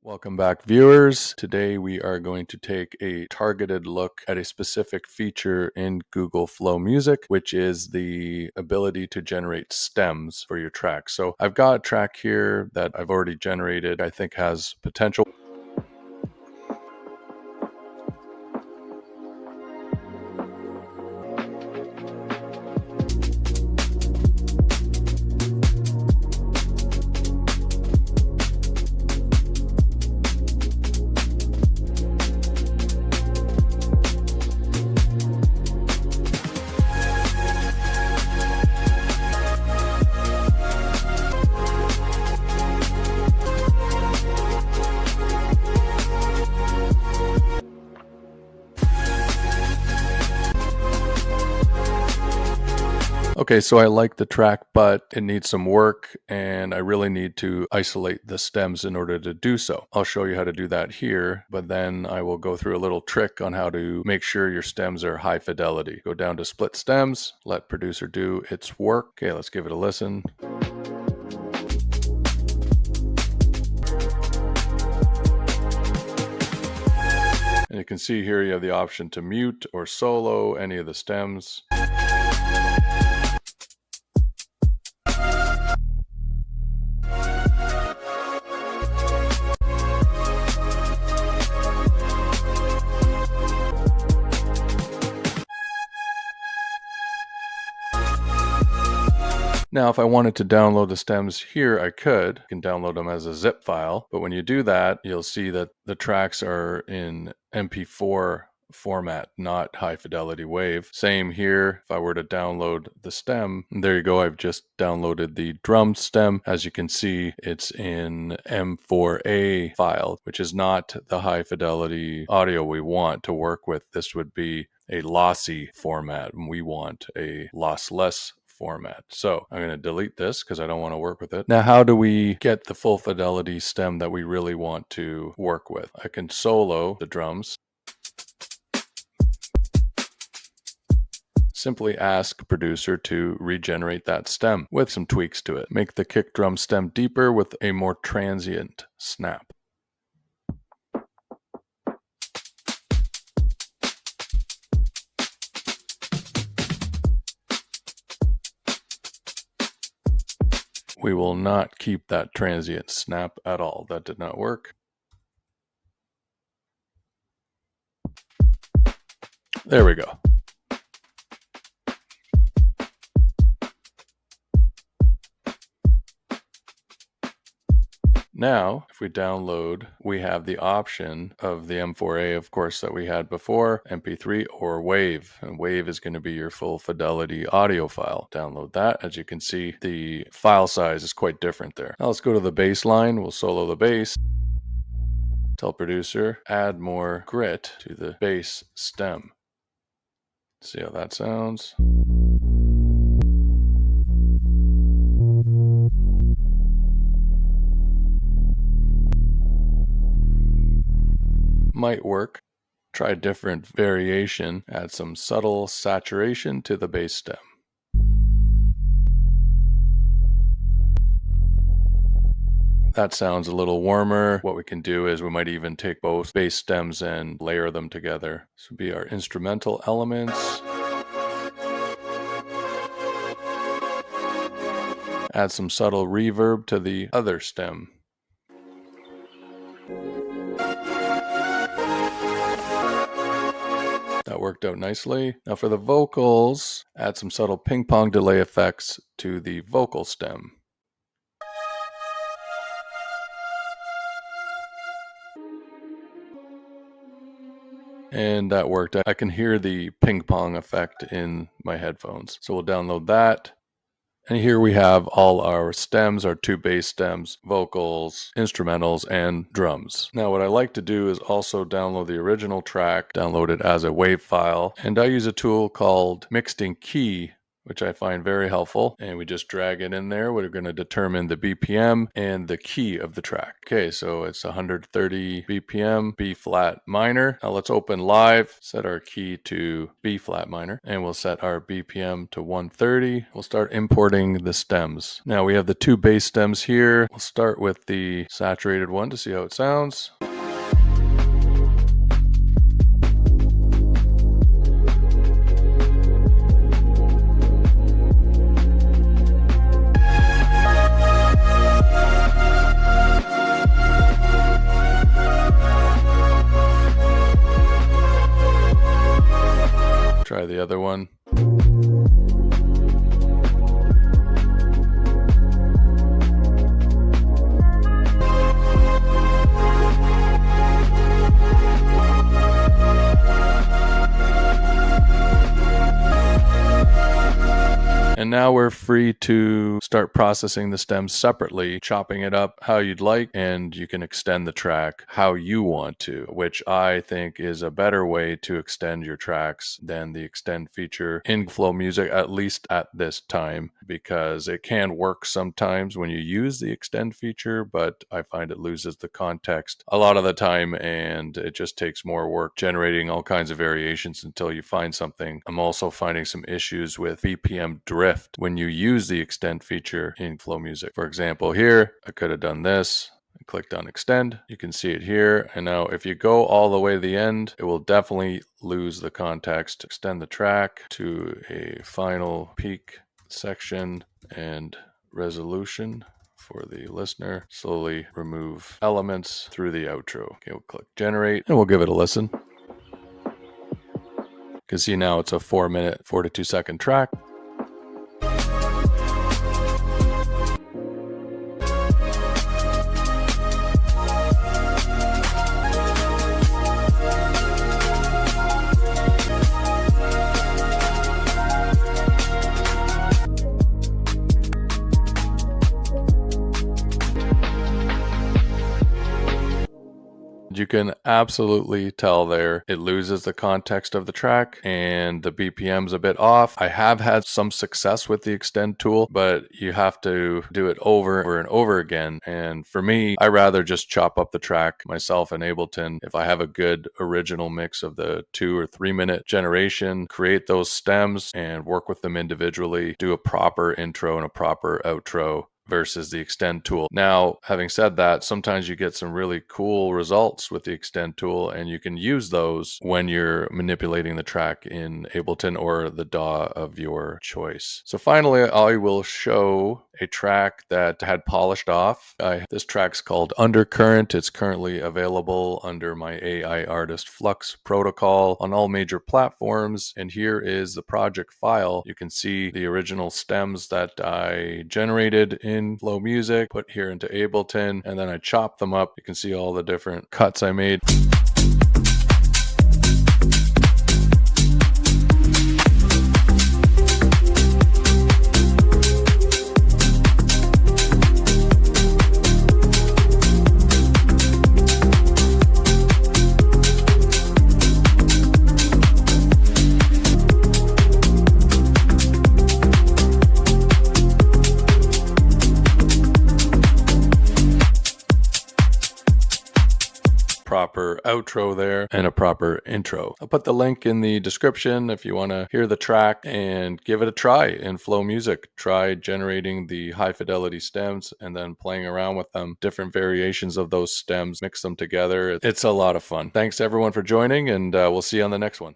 Welcome back, viewers. Today we are going to take a targeted look at a specific feature in Google Flow Music, which is the ability to generate stems for your track. So I've got a track here that I've already generated, I think has potential. Okay, so I like the track, but it needs some work and I really need to isolate the stems in order to do so. I'll show you how to do that here, but then I will go through a little trick on how to make sure your stems are high fidelity. Go down to split stems, let producer do its work. Okay, let's give it a listen. And you can see here you have the option to mute or solo any of the stems. Now, if I wanted to download the stems here, I could. I can download them as a zip file. But when you do that, you'll see that the tracks are in MP4 format, not high fidelity wave. Same here. If I were to download the stem, there you go. I've just downloaded the drum stem. As you can see, it's in M4A file, which is not the high fidelity audio we want to work with. This would be a lossy format, and we want a lossless format. So I'm going to delete this because I don't want to work with it. Now, how do we get the full fidelity stem that we really want to work with? I can solo the drums. Simply ask producer to regenerate that stem with some tweaks to it. Make the kick drum stem deeper with a more transient snap. We will not keep that transient snap at all. That did not work. There we go. Now, if we download, we have the option of the M4A, of course, that we had before, MP3 or WAV. And WAV is going to be your full fidelity audio file. Download that. As you can see, the file size is quite different there. Now let's go to the bass line. We'll solo the bass. Tell producer, add more grit to the bass stem. See how that sounds. Might work. Try a different variation. Add some subtle saturation to the bass stem. That sounds a little warmer. What we can do is we might even take both bass stems and layer them together. This would be our instrumental elements. Add some subtle reverb to the other stem. That worked out nicely. Now for the vocals, add some subtle ping pong delay effects to the vocal stem. And that worked. I can hear the ping pong effect in my headphones. So we'll download that. And here we have all our stems, our two bass stems, vocals, instrumentals, and drums. Now what I like to do is also download the original track, download it as a WAV file, and I use a tool called Mixed in Key which I find very helpful. And we just drag it in there. We're going to determine the BPM and the key of the track. Okay, so it's 130 BPM, B flat minor. Now let's open Live, set our key to B flat minor, and we'll set our BPM to 130. We'll start importing the stems. Now we have the two bass stems here. We'll start with the saturated one to see how it sounds. Try the other one. And now we're free to start processing the stems separately, chopping it up how you'd like, and you can extend the track how you want to, which I think is a better way to extend your tracks than the extend feature in Flow Music, at least at this time, because it can work sometimes when you use the extend feature, but I find it loses the context a lot of the time, and it just takes more work generating all kinds of variations until you find something. I'm also finding some issues with BPM drift when you use the extend feature in Flow Music. For example, here, I could have done this. I clicked on extend. You can see it here. And now if you go all the way to the end, it will definitely lose the context. Extend the track to a final peak section and resolution for the listener. Slowly remove elements through the outro. Okay, we'll click generate and we'll give it a listen. You can see now it's a 4-minute, 42-second track. You can absolutely tell there it loses the context of the track and the BPM's a bit off. I have had some success with the extend tool, but you have to do it over and over again. And for me, I rather just chop up the track myself in Ableton. If I have a good original mix of the 2 or 3 minute generation, create those stems and work with them individually, do a proper intro and a proper outro versus the extend tool. Now, having said that, sometimes you get some really cool results with the extend tool, and you can use those when you're manipulating the track in Ableton or the DAW of your choice. So finally, I will show a track that had polished off. This track's called Undercurrent. It's currently available under my AI Artist Flux protocol on all major platforms. And here is the project file. You can see the original stems that I generated in Flow Music, put here into Ableton, and then I chopped them up. You can see all the different cuts I made. Proper outro there and a proper intro. I'll put the link in the description if you want to hear the track and give it a try in Flow Music. Try generating the high fidelity stems and then playing around with them, different variations of those stems, mix them together. It's a lot of fun. Thanks everyone for joining, and we'll see you on the next one.